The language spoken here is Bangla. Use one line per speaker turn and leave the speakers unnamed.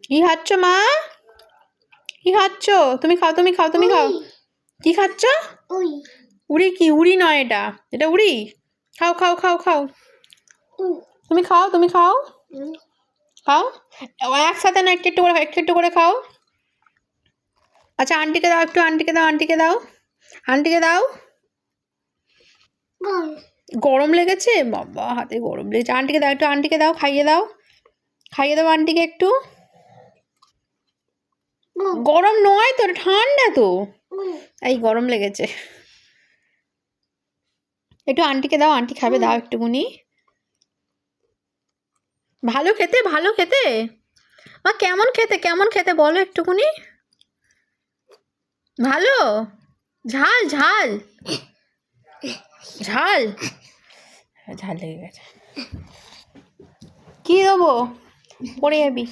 কি খাচ্ছ মা? কি খাচ্ছ? তুমি খাও, তুমি খাও, তুমি খাও। কি খাচ্ছ? উড়ি কি? উড়ি নয় এটা, এটা উড়ি। খাও খাও খাও খাও। তুমি খাও, তুমি খাও, খাও। একসাথে না, একটু একটু করে, একটু একটু করে খাও। আচ্ছা আন্টিকে দাও, একটু আন্টিকে দাও, আন্টিকে দাও, আন্টিকে দাও। গরম লেগেছে বাবা, হাতে গরম লেগেছে। আন্টিকে দাও, একটু আন্টিকে দাও, খাইয়ে দাও, খাইয়ে দাও আন্টিকে একটু। গরম নয় তো, ঠান্ডা তো। এই গরম লেগেছে। একটু আন্টিকে দাও, আন্টি খাবে, দাও একটুকুনি। ভালো খেতে, ভালো খেতে। মা কেমন খেতে, কেমন খেতে বলো একটুকুনি। ভালো? ঝাল ঝাল ঝাল, ঝাল লেগে গেছে। কি দেবো? পড়ে যাবি।